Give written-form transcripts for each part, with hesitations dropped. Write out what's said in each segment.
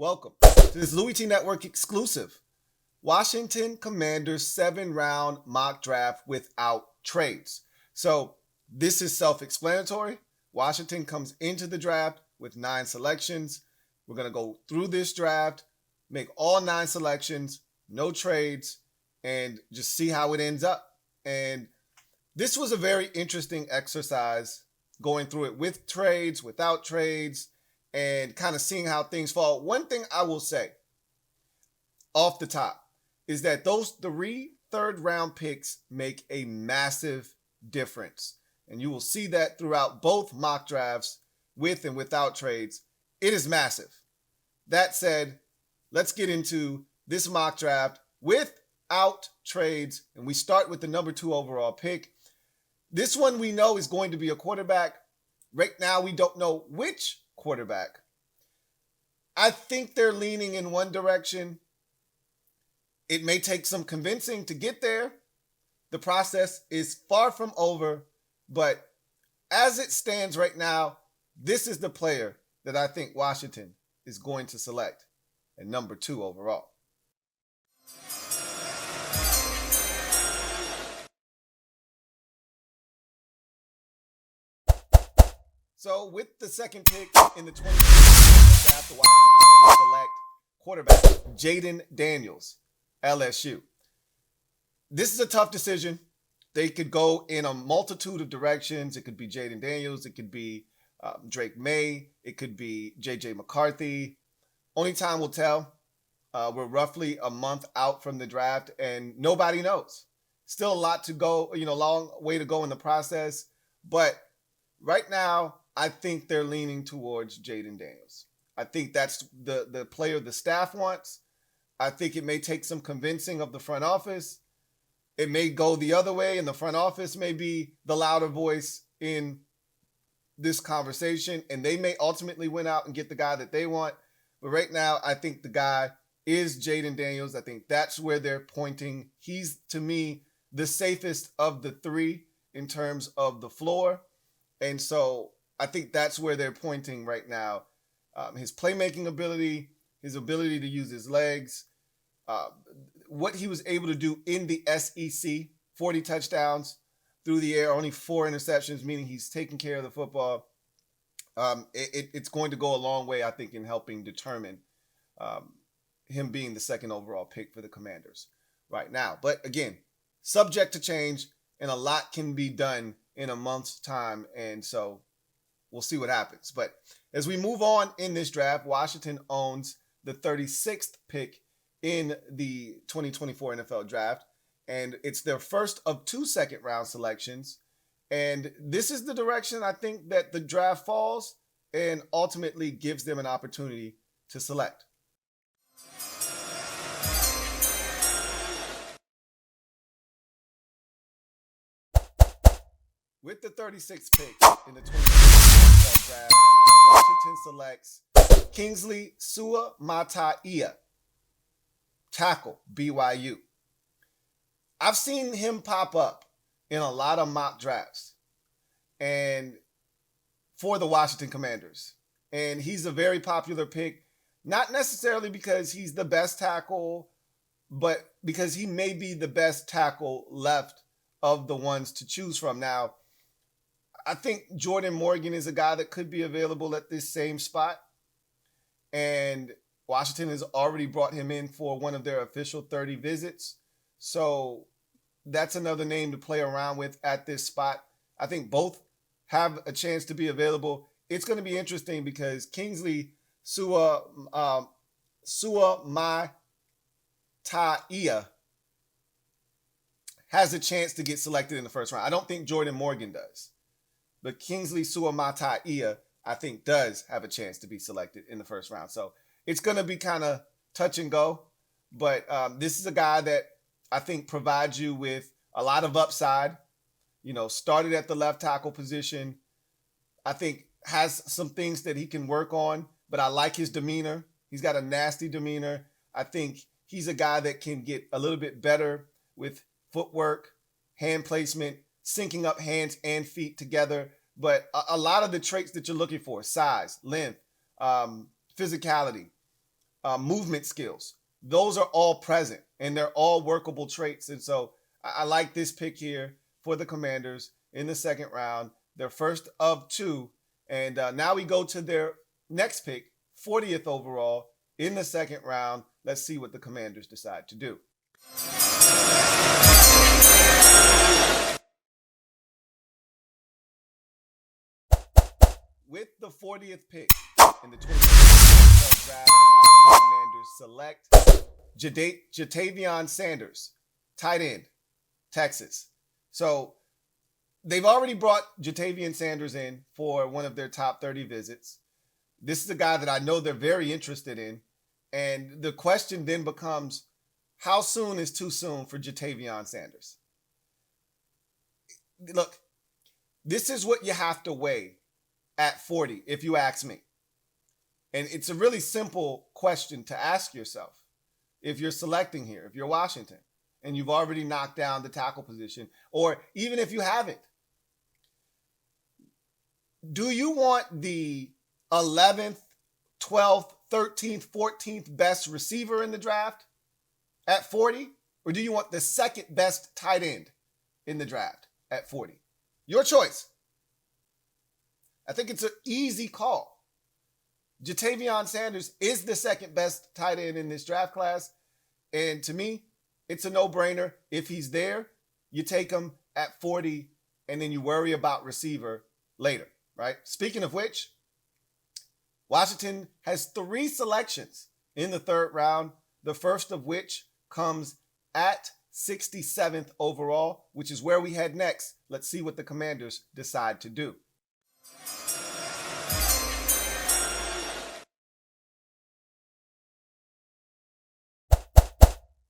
Welcome to this LouieTeeNetwork exclusive Washington Commanders 7-round mock draft without trades. So this is self-explanatory. Washington comes into the draft with 9 selections. We're going to go through this draft, make all 9 selections, no trades, and just see how it ends up. And this was a very interesting exercise, going through it with trades, without trades, and kind of seeing how things fall. One thing I will say off the top is that those 3 third-round picks make a massive difference. And you will see that throughout both mock drafts, with and without trades. It is massive. That said, let's get into this mock draft without trades. And we start with the number 2 overall pick. This one we know is going to be a quarterback. Right now, we don't know which quarterback. I think they're leaning in one direction. It may take some convincing to get there. The process is far from over, but as it stands right now, this is the player that I think Washington is going to select at number 2 overall. So with the second pick in the 2020 draft, the Washington select quarterback Jayden Daniels, LSU. This is a tough decision. They could go in a multitude of directions. It could be Jayden Daniels. It could be Drake May. It could be J.J. McCarthy. Only time will tell. We're roughly a month out from the draft, and nobody knows. Still a lot to go, long way to go in the process. But right now, I think they're leaning towards Jayden Daniels. I think that's the player the staff wants. I think it may take some convincing of the front office. It may go the other way, and the front office may be the louder voice in this conversation, and they may ultimately win out and get the guy that they want. But right now, I think the guy is Jayden Daniels. I think that's where they're pointing. He's, to me, the safest of the 3 in terms of the floor. And so I think that's where they're pointing right now. His playmaking ability, his ability to use his legs, what he was able to do in the SEC, 40 touchdowns through the air, only 4 interceptions, meaning he's taking care of the football. It's going to go a long way, I think, in helping determine him being the 2nd overall pick for the Commanders right now. But again, subject to change, and a lot can be done in a month's time. And so we'll see what happens. But as we move on in this draft, Washington owns the 36th pick in the 2024 NFL draft. And it's their first of 2 second-round selections. And this is the direction I think that the draft falls and ultimately gives them an opportunity to select. With the 36th pick in the 2024 draft, Washington selects Kingsley Suamataia, tackle, BYU. I've seen him pop up in a lot of mock drafts and for the Washington Commanders. And he's a very popular pick, not necessarily because he's the best tackle, but because he may be the best tackle left of the ones to choose from. Now, I think Jordan Morgan is a guy that could be available at this same spot. And Washington has already brought him in for one of their official 30 visits. So that's another name to play around with at this spot. I think both have a chance to be available. It's going to be interesting because Kingsley Suamataia has a chance to get selected in the first round. I don't think Jordan Morgan does. But Kingsley Suamataia, I think, does have a chance to be selected in the first round. So it's going to be kind of touch and go. But this is a guy that I think provides you with a lot of upside. Started at the left tackle position. I think has some things that he can work on. But I like his demeanor. He's got a nasty demeanor. I think he's a guy that can get a little bit better with footwork, hand placement, syncing up hands and feet together. But a lot of the traits that you're looking for, size, length, physicality, movement skills. Those are all present and they're all workable traits. And so I like this pick here for the Commanders in the second round, their first of two. And now we go to their next pick, 40th overall in the second round. Let's see what the Commanders decide to do. With the 40th pick in the 2020 draft, the Commanders select Ja'Tavion Sanders, tight end, Texas. So they've already brought Ja'Tavion Sanders in for one of their top 30 visits. This is a guy that I know they're very interested in. And the question then becomes, how soon is too soon for Ja'Tavion Sanders? Look, this is what you have to weigh at 40, if you ask me. And it's a really simple question to ask yourself. If you're selecting here, if you're Washington, and you've already knocked down the tackle position, or even if you haven't, do you want the 11th, 12th, 13th, 14th best receiver in the draft at 40? Or do you want the second best tight end in the draft at 40? Your choice. I think it's an easy call. Ja'Tavion Sanders is the second best tight end in this draft class. And to me, it's a no-brainer. If he's there, you take him at 40 and then you worry about receiver later, right? Speaking of which, Washington has 3 selections in the third round, the first of which comes at 67th overall, which is where we head next. Let's see what the Commanders decide to do.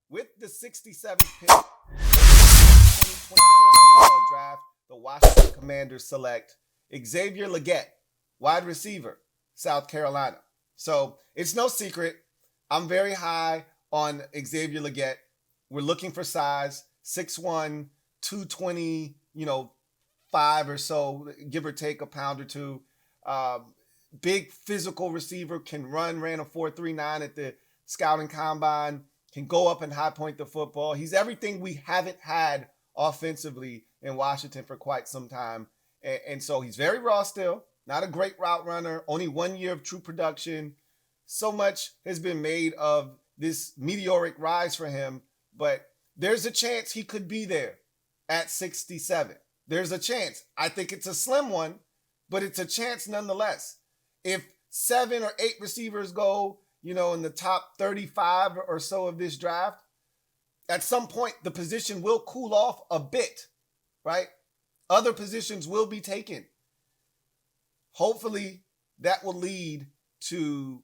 With the 67th pick in the 2024 NFL draft, the Washington Commanders select Xavier Legette, wide receiver, South Carolina. So it's no secret, I'm very high on Xavier Legette. We're looking for size, 6'1", 220, 5 or so, give or take a pound or two. Big physical receiver, can ran a 4.39 at the scouting combine, can go up and high point the football. He's everything we haven't had offensively in Washington for quite some time. And so he's very raw still, not a great route runner, only 1 year of true production. So much has been made of this meteoric rise for him, but there's a chance he could be there at 67. There's a chance. I think it's a slim one, but it's a chance nonetheless. If 7 or 8 receivers go, in the top 35 or so of this draft, at some point the position will cool off a bit, right? Other positions will be taken. Hopefully that will lead to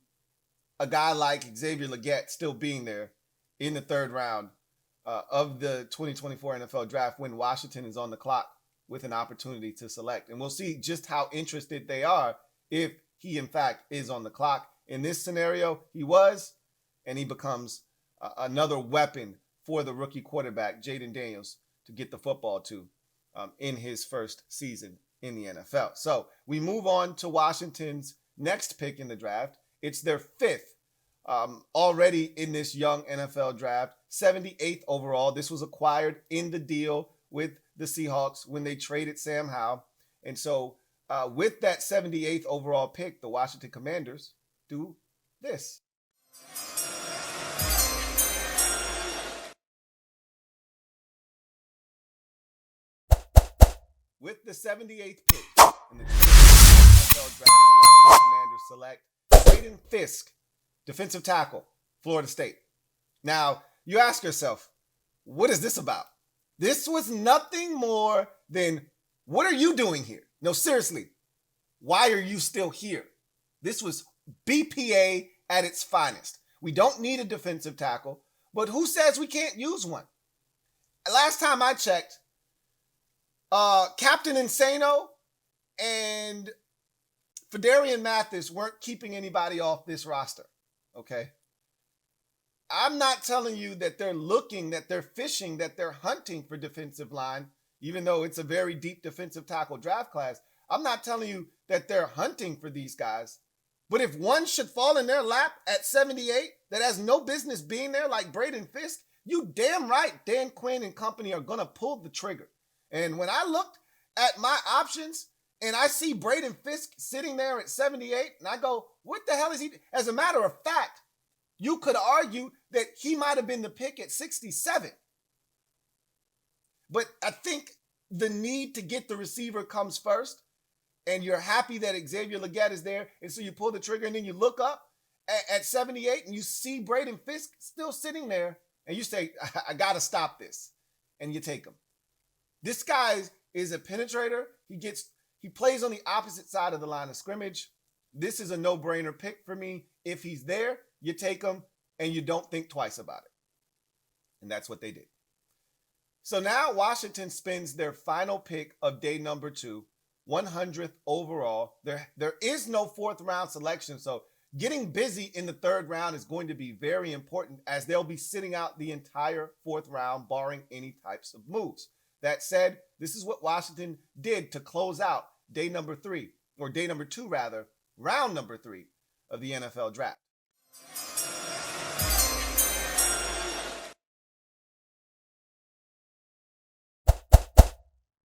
a guy like Xavier Legette still being there in the third round of the 2024 NFL draft when Washington is on the clock with an opportunity to select. And we'll see just how interested they are if he, in fact, is on the clock. In this scenario, he was, and he becomes another weapon for the rookie quarterback, Jayden Daniels, to get the football to in his first season in the NFL. So we move on to Washington's next pick in the draft. It's their 5th already in this young NFL draft, 78th overall. This was acquired in the deal with the Seahawks when they traded Sam Howell. And so with that 78th overall pick, the Washington Commanders do this. With the 78th pick in the 2020 NFL draft, the Washington Commanders select Braden Fisk, defensive tackle, Florida State. Now, you ask yourself, what is this about? This was nothing more than, what are you doing here? No, seriously, why are you still here? This was BPA at its finest. We don't need a defensive tackle, but who says we can't use one? Last time I checked, Captain Insano and Fedarian Mathis weren't keeping anybody off this roster, okay? I'm not telling you that they're looking, that they're fishing, that they're hunting for defensive line, even though it's a very deep defensive tackle draft class. I'm not telling you that they're hunting for these guys. But if one should fall in their lap at 78, that has no business being there, like Braden Fisk, you damn right Dan Quinn and company are going to pull the trigger. And when I looked at my options and I see Braden Fisk sitting there at 78, and I go, what the hell is he? As a matter of fact, you could argue that he might have been the pick at 67. But I think the need to get the receiver comes first, and you're happy that Xavier Legette is there, and so you pull the trigger, and then you look up at 78, and you see Braden Fisk still sitting there, and you say, I got to stop this, and you take him. This guy is a penetrator. He plays on the opposite side of the line of scrimmage. This is a no-brainer pick for me. If he's there, you take him, and you don't think twice about it. And that's what they did. So now Washington spends their final pick of day number 2, 100th overall. There is no 4th round selection, so getting busy in the 3rd round is going to be very important, as they'll be sitting out the entire 4th round, barring any types of moves. That said, this is what Washington did to close out day number 3, or day number 2 rather, round number 3 of the NFL draft.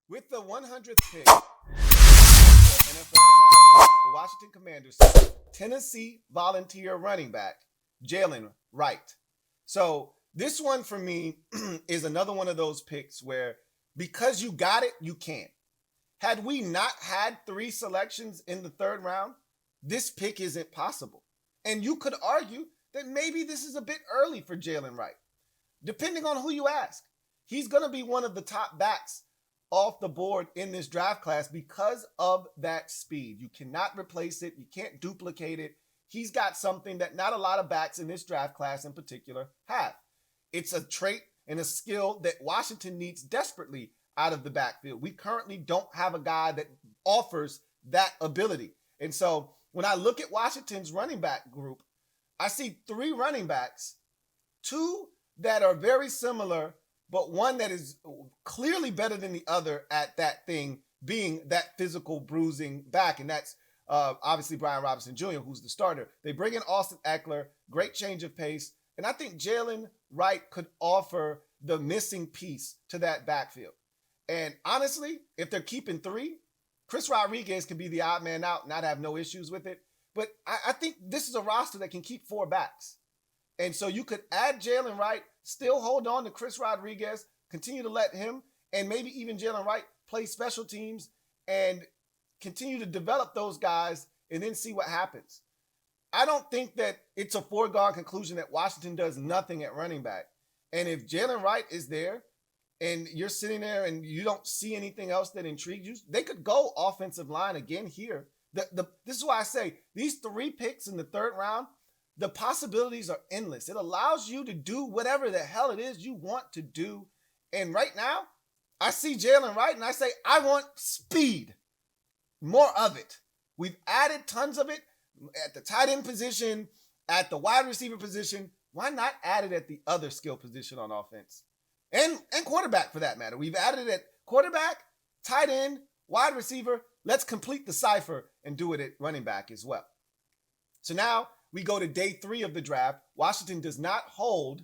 With the 100th pick of the NFL draft, the Washington Commanders select Tennessee Volunteer running back Jalen Wright. So this one for me is another one of those picks where, because you got it, you can. Had we not had 3 selections in the 3rd round, this pick isn't possible. And you could argue that maybe this is a bit early for Jalen Wright. Depending on who you ask, he's going to be one of the top backs off the board in this draft class because of that speed. You cannot replace it. You can't duplicate it. He's got something that not a lot of backs in this draft class in particular have. It's a trait and a skill that Washington needs desperately out of the backfield. We currently don't have a guy that offers that ability. And so when I look at Washington's running back group, I see 3 running backs, 2 that are very similar, but one that is clearly better than the other at that thing, being that physical bruising back. And that's obviously Brian Robinson Jr., who's the starter. They bring in Austin Eckler, great change of pace. And I think Jalen Wright could offer the missing piece to that backfield. And honestly, if they're keeping 3, Chris Rodriguez can be the odd man out and I'd have no issues with it. But I think this is a roster that can keep 4 backs. And so you could add Jalen Wright, still hold on to Chris Rodriguez, continue to let him and maybe even Jalen Wright play special teams and continue to develop those guys and then see what happens. I don't think that it's a foregone conclusion that Washington does nothing at running back. And if Jalen Wright is there and you're sitting there and you don't see anything else that intrigues you, they could go offensive line again here. This is why I say these 3 picks in the 3rd round, the possibilities are endless. It allows you to do whatever the hell it is you want to do. And right now, I see Jalen Wright and I say, I want speed. More of it. We've added tons of it at the tight end position, at the wide receiver position. Why not add it at the other skill position on offense? And quarterback for that matter. We've added it at quarterback, tight end, wide receiver. Let's complete the cipher and do it at running back as well. So now we go to day 3 of the draft. Washington does not hold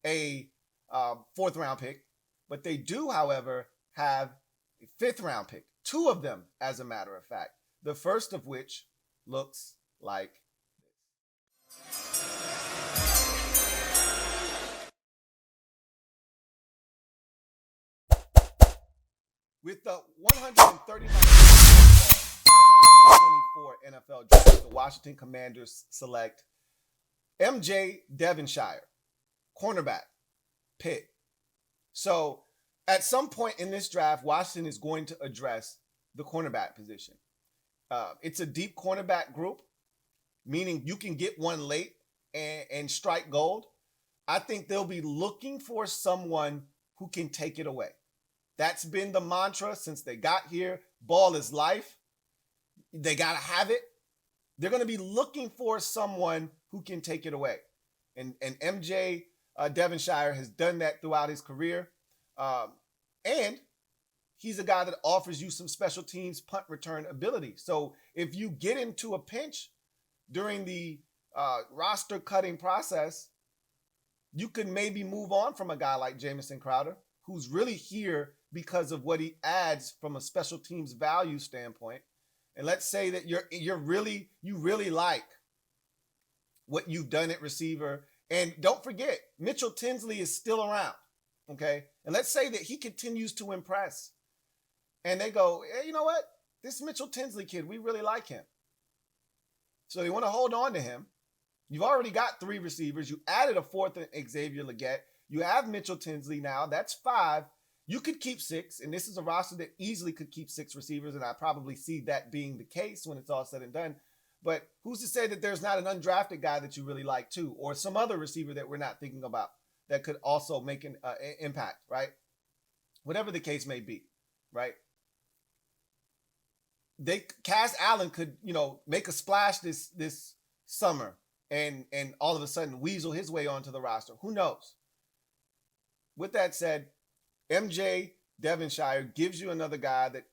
a 4th round pick, but they do, however, have a 5th round pick. 2 of them, as a matter of fact. The first of which looks like this. With the 139th 2024 NFL draft, the Washington Commanders select M.J. Devonshire, cornerback, Pitt. So at some point in this draft, Washington is going to address the cornerback position. It's a deep cornerback group, meaning you can get one late and strike gold. I think they'll be looking for someone who can take it away. That's been the mantra since they got here. Ball is life. They got to have it. They're going to be looking for someone who can take it away. And MJ Devonshire has done that throughout his career. And he's a guy that offers you some special teams punt return ability. So if you get into a pinch during the roster cutting process, you could maybe move on from a guy like Jamison Crowder, who's really here because of what he adds from a special teams value standpoint. And let's say that you really like what you've done at receiver. And don't forget, Mitchell Tinsley is still around. Okay. And let's say that he continues to impress. And they go, hey, you know what? This Mitchell Tinsley kid, we really like him. So they want to hold on to him. You've already got 3 receivers. You added a 4th, Xavier Legette. You have Mitchell Tinsley now. That's 5. You could keep 6, and this is a roster that easily could keep 6 receivers, and I probably see that being the case when it's all said and done. But who's to say that there's not an undrafted guy that you really like too, or some other receiver that we're not thinking about that could also make an impact, right? Whatever the case may be, right? Cass Allen could, make a splash this summer and all of a sudden weasel his way onto the roster. Who knows? With that said, MJ Devonshire gives you another guy that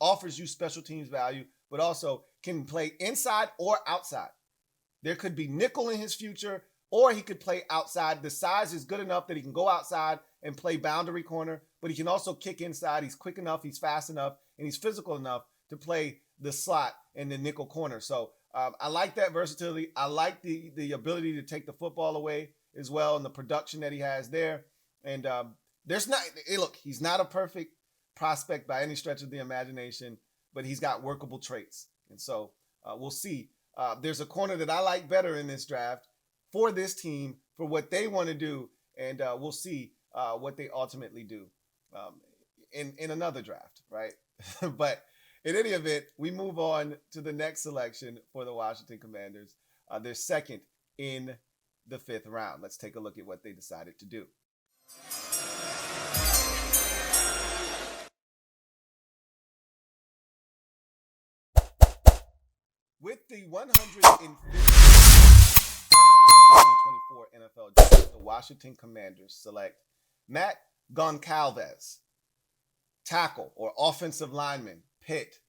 offers you special teams value, but also can play inside or outside. There could be nickel in his future, or he could play outside. The size is good enough that he can go outside and play boundary corner, but he can also kick inside. He's quick enough, he's fast enough, and he's physical enough to play the slot and the nickel corner. So I like that versatility. I like the ability to take the football away as well, and the production that he has there. And he's not a perfect prospect by any stretch of the imagination, but he's got workable traits. And so we'll see. There's a corner that I like better in this draft for this team, for what they want to do, and we'll see what they ultimately do in another draft, right? But in any event, we move on to the next selection for the Washington Commanders. They're second in the 5th round. Let's take a look at what they decided to do. With the 2024 NFL draft, the Washington Commanders select Matt Goncalves, tackle or offensive lineman, Pitt.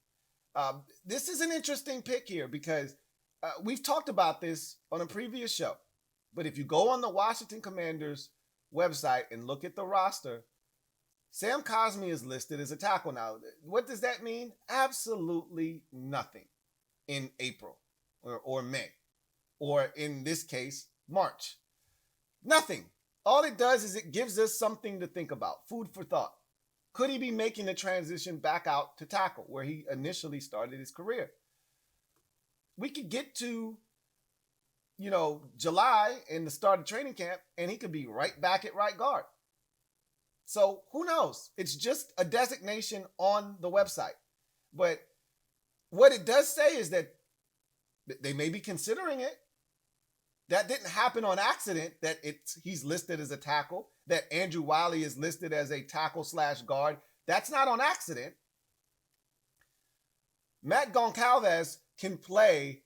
This is an interesting pick here because we've talked about this on a previous show. But if you go on the Washington Commanders website and look at the roster, Sam Cosmi is listed as a tackle. Now, what does that mean? Absolutely nothing in April or May, or in this case, March. Nothing. All it does is it gives us something to think about, food for thought. Could he be making the transition back out to tackle where he initially started his career? We could get to, July and the start of training camp, and he could be right back at right guard. So who knows? It's just a designation on the website. But what it does say is that they may be considering it. That didn't happen on accident, that he's listed as a tackle, that Andrew Wiley is listed as a tackle/guard. That's not on accident. Matt Goncalves can play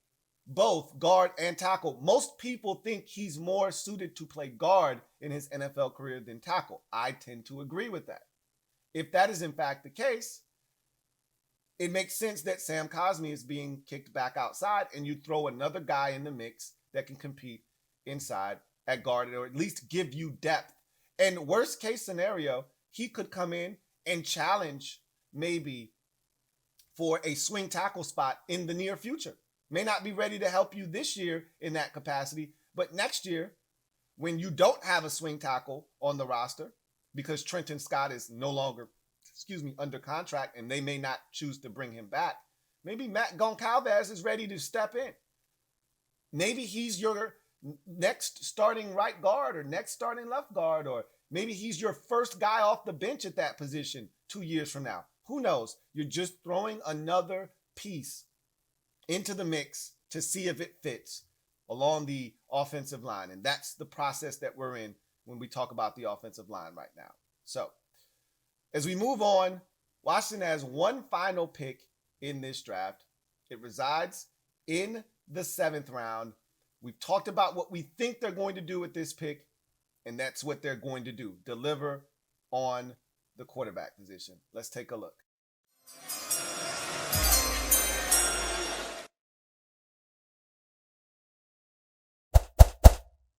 both guard and tackle. Most people think he's more suited to play guard in his NFL career than tackle. I tend to agree with that. If that is in fact the case, it makes sense that Sam Cosmi is being kicked back outside and you throw another guy in the mix that can compete inside at guard, or at least give you depth. And worst case scenario, he could come in and challenge maybe for a swing tackle spot in the near future. May not be ready to help you this year in that capacity, but next year, when you don't have a swing tackle on the roster because Trenton Scott is no longer, under contract, and they may not choose to bring him back, maybe Matt Goncalves is ready to step in. Maybe he's your next starting right guard or next starting left guard, or maybe he's your first guy off the bench at that position 2 years from now. Who knows? You're just throwing another piece into the mix to see if it fits along the offensive line. And that's the process that we're in when we talk about the offensive line right now. So as we move on, Washington has one final pick in this draft. It resides in the 7th round. We've talked about what we think they're going to do with this pick, and that's what they're going to do, deliver on the quarterback position. Let's take a look.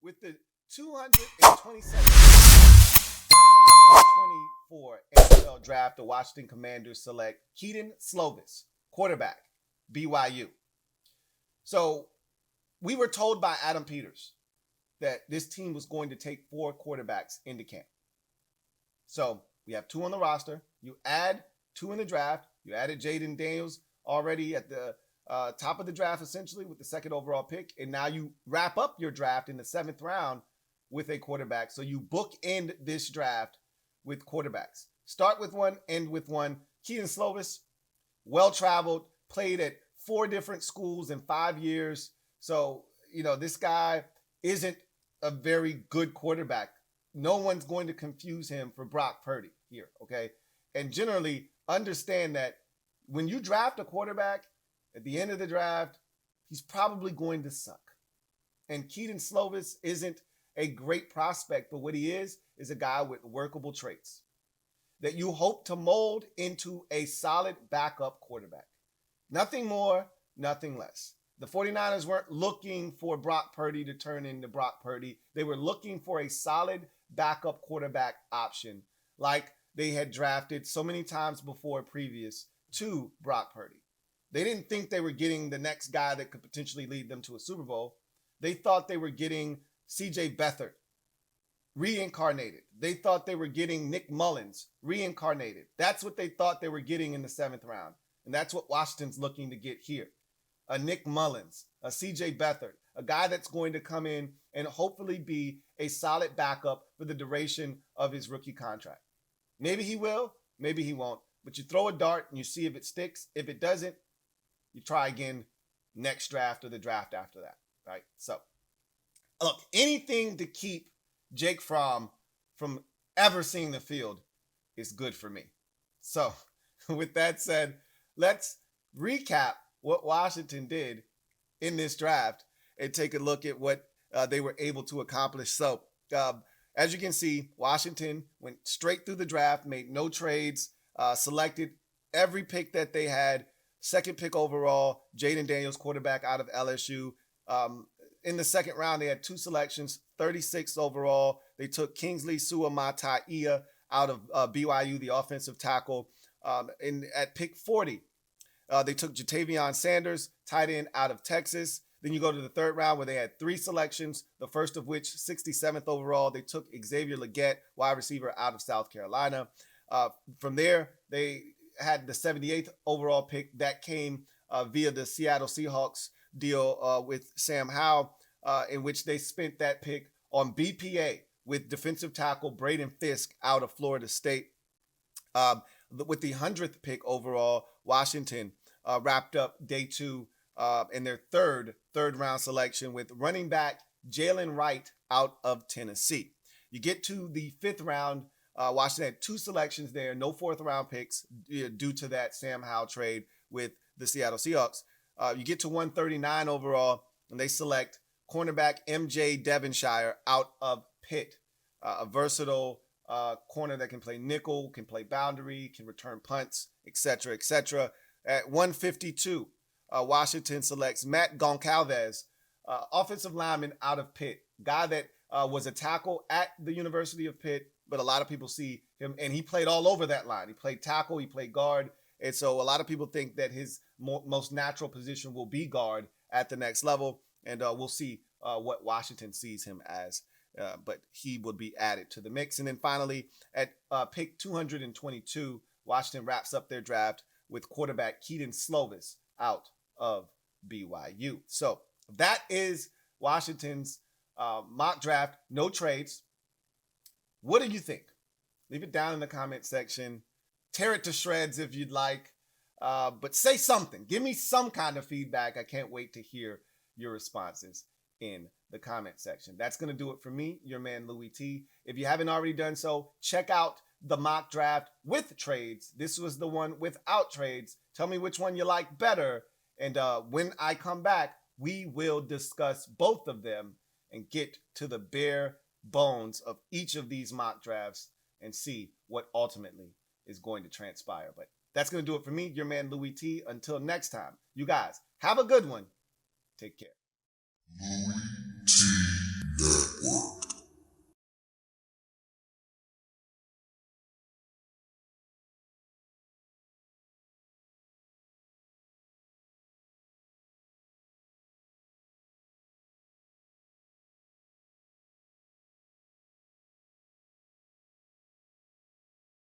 with the 224 NFL draft, the Washington Commanders select Kedon Slovis, quarterback, BYU. So we were told by Adam Peters that this team was going to take 4 quarterbacks into camp. So we have 2 on the roster. You add 2 in the draft. You added Jayden Daniels already at the top of the draft, essentially, with the 2nd overall pick. And now you wrap up your draft in the 7th round with a quarterback. So you bookend this draft with quarterbacks. Start with one, end with one. Kedon Slovis, well-traveled, played at 4 different schools in 5 years. So, this guy isn't a very good quarterback. No one's going to confuse him for Brock Purdy here, okay? And generally, understand that when you draft a quarterback at the end of the draft, he's probably going to suck. And Kedon Slovis isn't a great prospect, but what he is a guy with workable traits that you hope to mold into a solid backup quarterback. Nothing more, nothing less. The 49ers weren't looking for Brock Purdy to turn into Brock Purdy. They were looking for a solid backup quarterback option like they had drafted so many times before previous to Brock Purdy. They didn't think they were getting the next guy that could potentially lead them to a Super Bowl. They thought they were getting C.J. Beathard, reincarnated. They thought they were getting Nick Mullins, reincarnated. That's what they thought they were getting in the 7th round. And that's what Washington's looking to get here. A Nick Mullins, a C.J. Beathard, a guy that's going to come in and hopefully be a solid backup for the duration of his rookie contract. Maybe he will, maybe he won't. But you throw a dart and you see if it sticks. If it doesn't, you try again next draft or the draft after that, right? So, look, anything to keep Jake Fromm from ever seeing the field is good for me. So, with that said, let's recap what Washington did in this draft and take a look at what they were able to accomplish. So, as you can see, Washington went straight through the draft, made no trades, selected every pick that they had. 2nd pick overall, Jayden Daniels, quarterback out of LSU. In the 2nd round, they had 2 selections, 36th overall. They took Kingsley Suamataia out of BYU, the offensive tackle. At pick 40, they took Jatavion Sanders, tight end out of Texas. Then you go to the 3rd round where they had 3 selections, the first of which, 67th overall, they took Xavier Legette, wide receiver out of South Carolina. From there, they had the 78th overall pick that came via the Seattle Seahawks deal with Sam Howell, in which they spent that pick on BPA with defensive tackle Braden Fisk out of Florida State. With the 100th pick overall, Washington wrapped up day 2 in their third round selection with running back Jalen Wright out of Tennessee. You get to the 5th round, Washington had 2 selections there, no 4th round picks due to that Sam Howell trade with the Seattle Seahawks. You get to 139 overall, and they select cornerback MJ Devonshire out of Pitt, a versatile corner that can play nickel, can play boundary, can return punts, etc., etc. At 152, Washington selects Matt Goncalves, offensive lineman out of Pitt, guy that was a tackle at the University of Pitt, but a lot of people see him, and he played all over that line. He played tackle, he played guard, and so a lot of people think that his most natural position will be guard at the next level, and we'll see what Washington sees him as, but he would be added to the mix. And then finally, at pick 222, Washington wraps up their draft with quarterback Kedon Slovis out of BYU. So that is Washington's mock draft, no trades. What do you think? Leave it down in the comment section. Tear it to shreds if you'd like, but say something. Give me some kind of feedback. I can't wait to hear your responses in the comment section. That's going to do it for me, your man Louie T. If you haven't already done so, check out the mock draft with trades. This was the one without trades. Tell me which one you like better. And when I come back, we will discuss both of them and get to the bare bones of each of these mock drafts and see what ultimately is going to transpire. But that's going to do it for me, your man Louie T. Until next time, you guys have a good one. Take care. LouieTeeNetwork. Yeah.